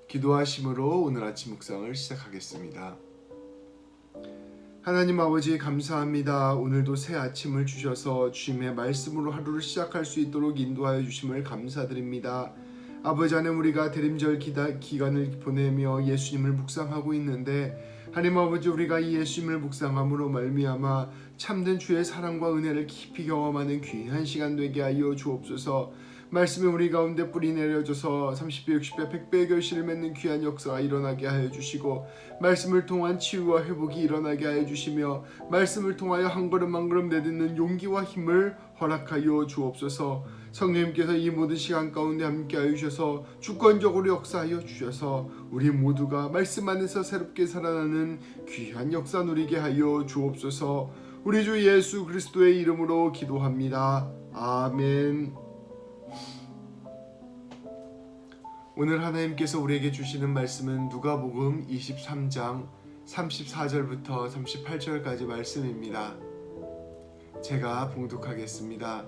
기도하심으로 오늘 아침 묵상을 시작하겠습니다. 하나님 아버지 감사합니다. 오늘도 새 아침을 주셔서 주님의 말씀으로 하루를 시작할 수 있도록 인도하여 주심을 감사드립니다. 아버지 하나님, 우리가 대림절 기간을 보내며 예수님을 묵상하고 있는데 하나님 아버지, 우리가 이 예수님을 묵상함으로 말미암아 참된 주의 사랑과 은혜를 깊이 경험하는 귀한 시간 되게 하여 주옵소서. 말씀이 우리 가운데 뿌리 내려져서 30배, 60배, 100배의 결실을 맺는 귀한 역사가 일어나게 하여 주시고, 말씀을 통한 치유와 회복이 일어나게 하여 주시며, 말씀을 통하여 한 걸음 한 걸음 내딛는 용기와 힘을 허락하여 주옵소서. 성령님께서 이 모든 시간 가운데 함께하여 주셔서 주권적으로 역사하여 주셔서 우리 모두가 말씀 안에서 새롭게 살아나는 귀한 역사 누리게 하여 주옵소서. 우리 주 예수 그리스도의 이름으로 기도합니다. 아멘. 오늘 하나님께서 우리에게 주시는 말씀은 누가복음 23장 34절부터 38절까지 말씀입니다. 제가 봉독하겠습니다.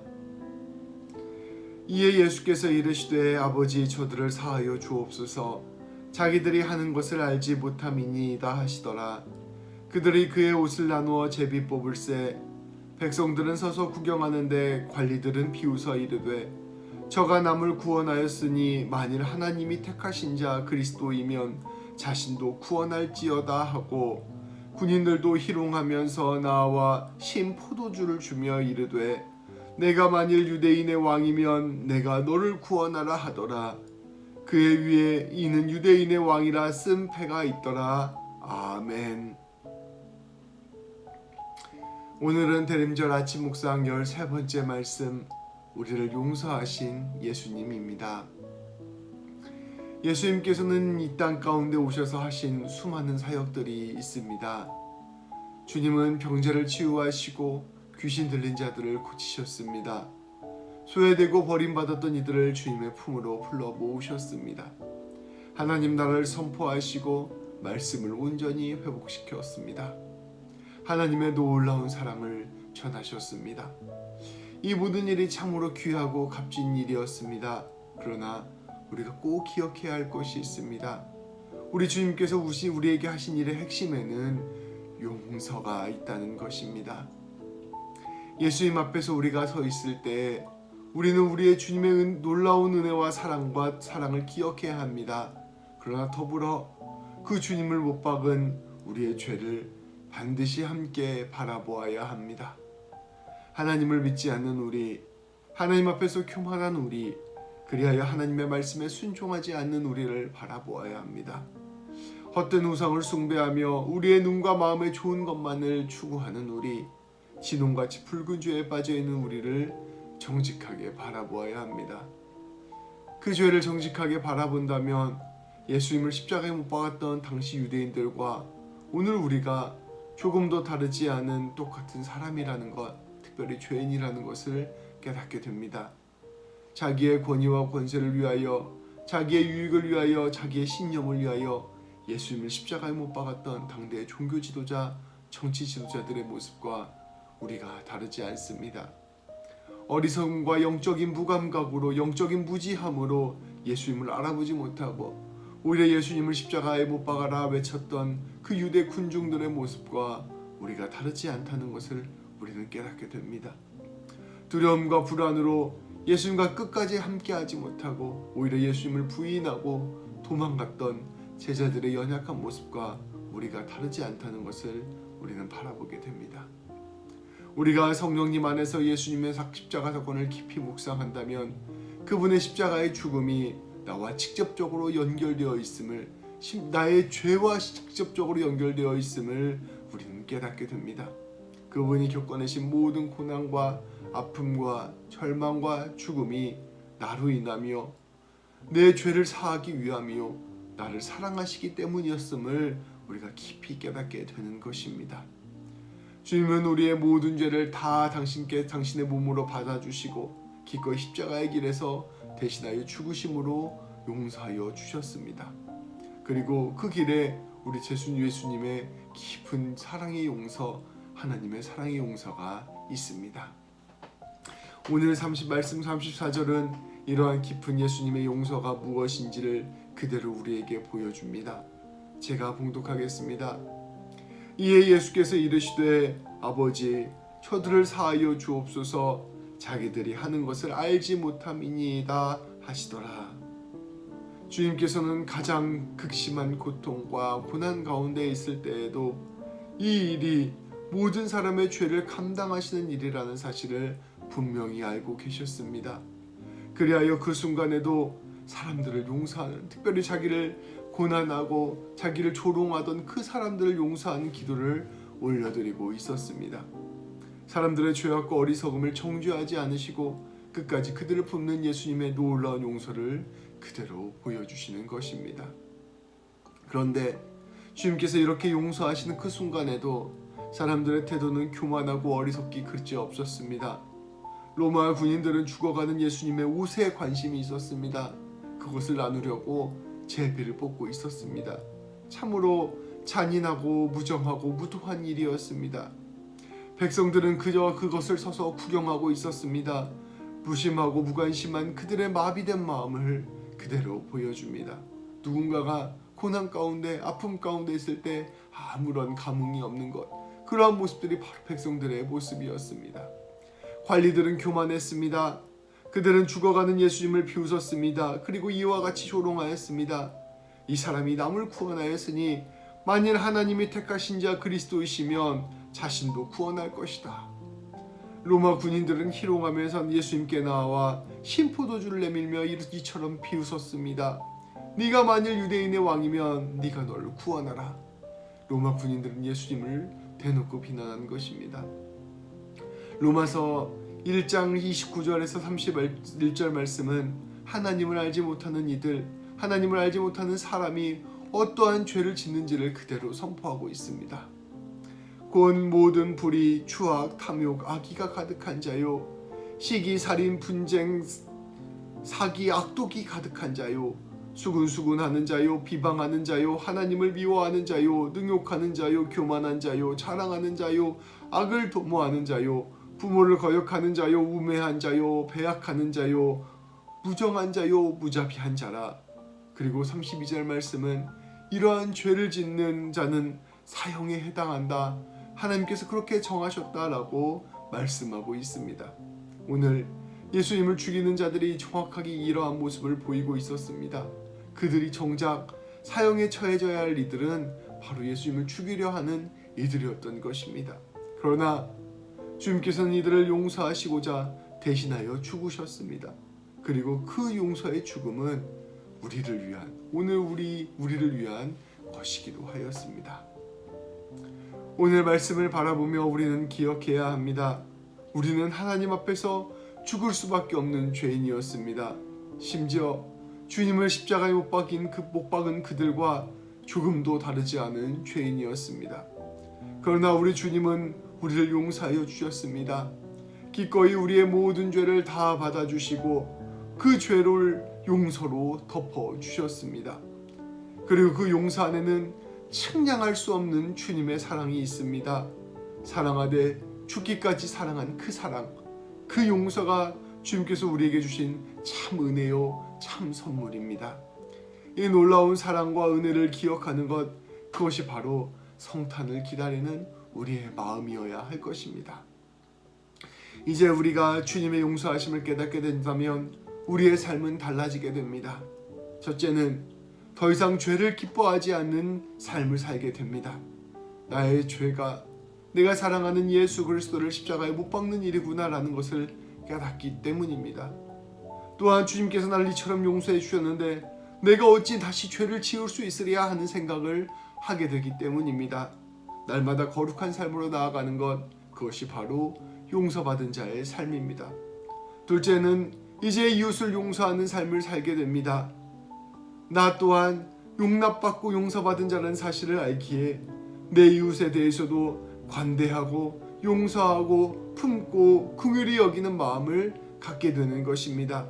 이에 예수께서 이르시되 아버지, 저들을 사하여 주옵소서. 자기들이 하는 것을 알지 못함이니이다 하시더라. 그들이 그의 옷을 나누어 제비 뽑을세. 백성들은 서서 구경하는데 관리들은 비웃어 이르되, 저가 남을 구원하였으니 만일 하나님이 택하신 자 그리스도이면 자신도 구원할지어다 하고, 군인들도 희롱하면서 나와 신 포도주를 주며 이르되, 내가 만일 유대인의 왕이면 내가 너를 구원하라 하더라. 그의 위에 이는 유대인의 왕이라 쓴 패가 있더라. 아멘. 오늘은 대림절 아침 묵상 13번째 말씀, 우리를 용서하신 예수님입니다. 예수님께서는 이 땅 가운데 오셔서 하신 수많은 사역들이 있습니다. 주님은 병자를 치유하시고 귀신 들린 자들을 고치셨습니다. 소외되고 버림받았던 이들을 주님의 품으로 불러 모으셨습니다. 하나님 나라를 선포하시고 말씀을 온전히 회복시켰습니다. 하나님의 놀라운 사랑을 전하셨습니다. 이 모든 일이 참으로 귀하고 값진 일이었습니다. 그러나 우리가 꼭 기억해야 할 것이 있습니다. 우리 주님께서 우리에게 하신 일의 핵심에는 용서가 있다는 것입니다. 예수님 앞에서 우리가 서 있을 때 우리는 우리의 주님의 놀라운 은혜와 사랑을 기억해야 합니다. 그러나 더불어 그 주님을 못 박은 우리의 죄를 반드시 함께 바라보아야 합니다. 하나님을 믿지 않는 우리, 하나님 앞에서 교만한 우리, 그리하여 하나님의 말씀에 순종하지 않는 우리를 바라보아야 합니다. 헛된 우상을 숭배하며 우리의 눈과 마음에 좋은 것만을 추구하는 우리, 진홍같이 붉은 죄에 빠져있는 우리를 정직하게 바라보아야 합니다. 그 죄를 정직하게 바라본다면 예수님을 십자가에 못 박았던 당시 유대인들과 오늘 우리가 조금도 다르지 않은 똑같은 사람이라는 것, 특별히 죄인이라는 것을 깨닫게 됩니다. 자기의 권위와 권세를 위하여, 자기의 유익을 위하여, 자기의 신념을 위하여 예수님을 십자가에 못 박았던 당대의 종교 지도자, 정치 지도자들의 모습과 우리가 다르지 않습니다. 어리석음과 영적인 무감각으로, 영적인 무지함으로 예수님을 알아보지 못하고 오히려 예수님을 십자가에 못 박아라 외쳤던 그 유대 군중들의 모습과 우리가 다르지 않다는 것을 우리는 깨닫게 됩니다. 두려움과 불안으로 예수님과 끝까지 함께하지 못하고 오히려 예수님을 부인하고 도망갔던 제자들의 연약한 모습과 우리가 다르지 않다는 것을 우리는 바라보게 됩니다. 우리가 성령님 안에서 예수님의 십자가 사건을 깊이 묵상한다면 그분의 십자가의 죽음이 나와 직접적으로 연결되어 있음을, 나의 죄와 직접적으로 연결되어 있음을 우리는 깨닫게 됩니다. 그분이 겪어내신 모든 고난과 아픔과 절망과 죽음이 나로 인하며 내 죄를 사하기 위함이요 나를 사랑하시기 때문이었음을 우리가 깊이 깨닫게 되는 것입니다. 주님은 우리의 모든 죄를 다 당신의 몸으로 받아주시고 기꺼이 십자가의 길에서 대신하여 죽으심으로 용서하여 주셨습니다. 그리고 그 길에 우리 예수님의 깊은 사랑의 용서, 하나님의 사랑의 용서가 있습니다. 오늘 말씀 34절은 이러한 깊은 예수님의 용서가 무엇인지를 그대로 우리에게 보여줍니다. 제가 봉독하겠습니다. 이에 예수께서 이르시되 아버지 저들을 사하여 주옵소서 자기들이 하는 것을 알지 못함이니이다 하시더라. 주님께서는 가장 극심한 고통과 고난 가운데 있을 때에도 이 일이 모든 사람의 죄를 감당하시는 일이라는 사실을 분명히 알고 계셨습니다. 그리하여 그 순간에도 사람들을 용서하는, 특별히 자기를 고난하고 자기를 조롱하던 그 사람들을 용서하는 기도를 올려드리고 있었습니다. 사람들의 죄악과 어리석음을 정죄하지 않으시고 끝까지 그들을 품는 예수님의 놀라운 용서를 그대로 보여주시는 것입니다. 그런데 주님께서 이렇게 용서하시는 그 순간에도 사람들의 태도는 교만하고 어리석기 그지 없었습니다. 로마 군인들은 죽어가는 예수님의 옷에 관심이 있었습니다. 그것을 나누려고 제비를 뽑고 있었습니다. 참으로 잔인하고 무정하고 무도한 일이었습니다. 백성들은 그저 그것을 서서 구경하고 있었습니다. 무심하고 무관심한 그들의 마비된 마음을 그대로 보여줍니다. 누군가가 고난 가운데 아픔 가운데 있을 때 아무런 감흥이 없는 것, 그러한 모습들이 바로 백성들의 모습이었습니다. 관리들은 교만했습니다. 그들은 죽어가는 예수님을 비웃었습니다. 그리고 이와 같이 조롱하였습니다. 이 사람이 남을 구원하였으니 만일 하나님이 택하신 자 그리스도이시면 자신도 구원할 것이다. 로마 군인들은 희롱하면서 예수님께 나와 신포도주를 내밀며 이처럼 비웃었습니다. 네가 만일 유대인의 왕이면 네가 너를 구원하라. 로마 군인들은 예수님을 대놓고 비난한 것입니다. 로마서 1장 29절에서 31절 말씀은 하나님을 알지 못하는 이들, 하나님을 알지 못하는 사람이 어떠한 죄를 짓는지를 그대로 선포하고 있습니다. 곧 모든 불의, 추악, 탐욕, 악의가 가득한 자요, 시기, 살인, 분쟁, 사기, 악독이 가득한 자요, 수군수군하는 자요, 비방하는 자요, 하나님을 미워하는 자요, 능욕하는 자요, 교만한 자요, 자랑하는 자요, 악을 도모하는 자요, 부모를 거역하는 자요, 우매한 자요, 배약하는 자요, 무정한 자요, 무자비한 자라. 그리고 32절 말씀은 이러한 죄를 짓는 자는 사형에 해당한다. 하나님께서 그렇게 정하셨다라고 말씀하고 있습니다. 오늘 예수님을 죽이는 자들이 정확하게 이러한 모습을 보이고 있었습니다. 그들이 정작 사형에 처해져야 할 이들은 바로 예수님을 죽이려 하는 이들이었던 것입니다. 그러나 주님께서는 이들을 용서하시고자 대신하여 죽으셨습니다. 그리고 그 용서의 죽음은 우리를 위한, 오늘 우리를 위한 것이기도 하였습니다. 오늘 말씀을 바라보며 우리는 기억해야 합니다. 우리는 하나님 앞에서 죽을 수밖에 없는 죄인이었습니다. 심지어 주님을 십자가에 못 박은 그들과 조금도 다르지 않은 죄인이었습니다. 그러나 우리 주님은 우리를 용서하여 주셨습니다. 기꺼이 우리의 모든 죄를 다 받아주시고 그 죄를 용서로 덮어주셨습니다. 그리고 그 용서 안에는 측량할 수 없는 주님의 사랑이 있습니다. 사랑하되 죽기까지 사랑한 그 사랑, 그 용서가 주님께서 우리에게 주신 참 은혜요, 참 선물입니다. 이 놀라운 사랑과 은혜를 기억하는 것, 그것이 바로 성탄을 기다리는 우리의 마음이어야 할 것입니다. 이제 우리가 주님의 용서하심을 깨닫게 된다면 우리의 삶은 달라지게 됩니다. 첫째는 더 이상 죄를 기뻐하지 않는 삶을 살게 됩니다. 나의 죄가 내가 사랑하는 예수 그리스도를 십자가에 못 박는 일이구나 라는 것을 깨닫기 때문입니다. 또한 주님께서 나를 이처럼 용서해 주셨는데 내가 어찌 다시 죄를 지을 수 있으랴 하는 생각을 하게 되기 때문입니다. 날마다 거룩한 삶으로 나아가는 것, 그것이 바로 용서받은 자의 삶입니다. 둘째는 이제 이웃을 용서하는 삶을 살게 됩니다. 나 또한 용납받고 용서받은 자라는 사실을 알기에 내 이웃에 대해서도 관대하고 용서하고 품고 긍휼히 여기는 마음을 갖게 되는 것입니다.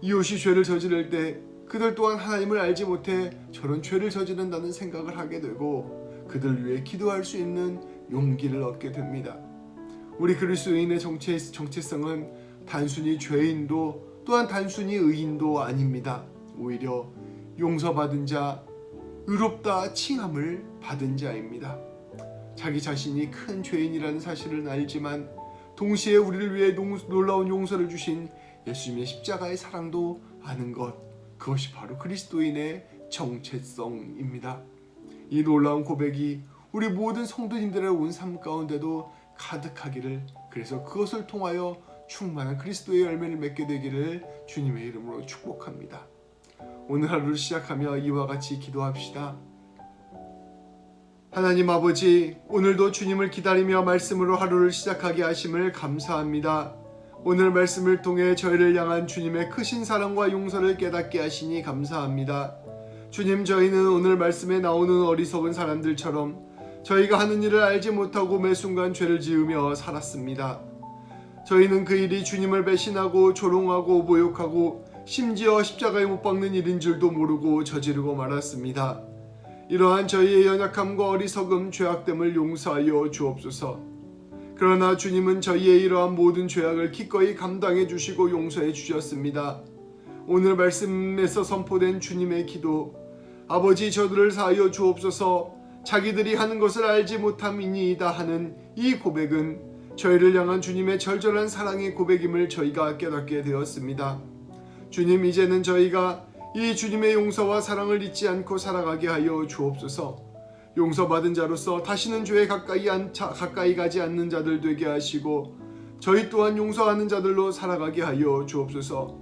이웃이 죄를 저지를 때 그들 또한 하나님을 알지 못해 저런 죄를 저지른다는 생각을 하게 되고 그들 위해 기도할 수 있는 용기를 얻게 됩니다. 우리 그리스도인의 정체성은 단순히 죄인도 또한 단순히 의인도 아닙니다. 오히려 용서받은 자, 의롭다 칭함을 받은 자입니다. 자기 자신이 큰 죄인이라는 사실은 알지만 동시에 우리를 위해 놀라운 용서를 주신 예수님의 십자가의 사랑도 아는 것, 그것이 바로 그리스도인의 정체성입니다. 이 놀라운 고백이 우리 모든 성도님들의 온 삶 가운데도 가득하기를, 그래서 그것을 통하여 충만한 그리스도의 열매를 맺게 되기를 주님의 이름으로 축복합니다. 오늘 하루를 시작하며 이와 같이 기도합시다. 하나님 아버지, 오늘도 주님을 기다리며 말씀으로 하루를 시작하게 하심을 감사합니다. 오늘 말씀을 통해 저희를 향한 주님의 크신 사랑과 용서를 깨닫게 하시니 감사합니다. 주님, 저희는 오늘 말씀에 나오는 어리석은 사람들처럼 저희가 하는 일을 알지 못하고 매 순간 죄를 지으며 살았습니다. 저희는 그 일이 주님을 배신하고 조롱하고 모욕하고 심지어 십자가에 못 박는 일인 줄도 모르고 저지르고 말았습니다. 이러한 저희의 연약함과 어리석음, 죄악됨을 용서하여 주옵소서. 그러나 주님은 저희의 이러한 모든 죄악을 기꺼이 감당해 주시고 용서해 주셨습니다. 오늘 말씀에서 선포된 주님의 기도, 아버지 저들을 사하여 주옵소서, 자기들이 하는 것을 알지 못함이니이다 하는 이 고백은 저희를 향한 주님의 절절한 사랑의 고백임을 저희가 깨닫게 되었습니다. 주님, 이제는 저희가 이 주님의 용서와 사랑을 잊지 않고 살아가게 하여 주옵소서. 용서받은 자로서 다시는 죄에 가까이 가지 않는 자들 되게 하시고 저희 또한 용서하는 자들로 살아가게 하여 주옵소서.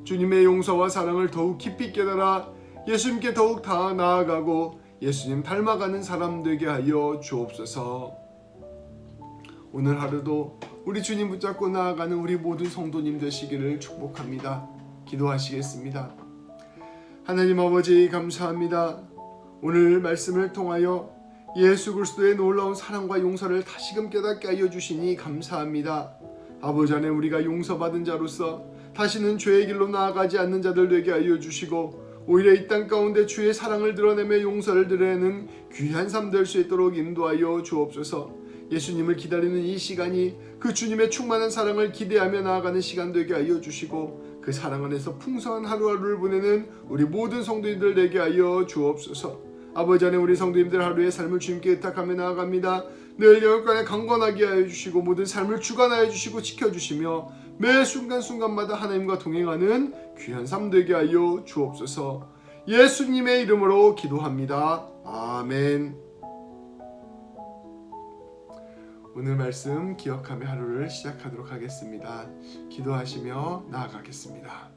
주님의 용서와 사랑을 더욱 깊이 깨달아 예수님께 더욱 다 나아가고 예수님 닮아가는 사람 되게 하여 주옵소서. 오늘 하루도 우리 주님 붙잡고 나아가는 우리 모든 성도님 되시기를 축복합니다. 기도하시겠습니다. 하나님 아버지, 감사합니다. 오늘 말씀을 통하여 예수 그리스도의 놀라운 사랑과 용서를 다시금 깨닫게 하여 주시니 감사합니다. 아버지 안에 우리가 용서받은 자로서 다시는 죄의 길로 나아가지 않는 자들 되게 하여 주시고 오히려 이 땅 가운데 주의 사랑을 드러내며 용서를 드러내는 귀한 삶 될 수 있도록 인도하여 주옵소서. 예수님을 기다리는 이 시간이 그 주님의 충만한 사랑을 기대하며 나아가는 시간 되게 하여 주시고 그 사랑 안에서 풍성한 하루하루를 보내는 우리 모든 성도님들 되게 하여 주옵소서. 아버지 안에 우리 성도님들 하루의 삶을 주님께 의탁하며 나아갑니다. 늘 영역간에 강건하게 하여 주시고 모든 삶을 주관하여 주시고 지켜주시며 매 순간순간마다 하나님과 동행하는 귀한 삶 되게 하여 주옵소서. 예수님의 이름으로 기도합니다. 아멘. 오늘 말씀 기억하며 하루를 시작하도록 하겠습니다. 기도하시며 나아가겠습니다.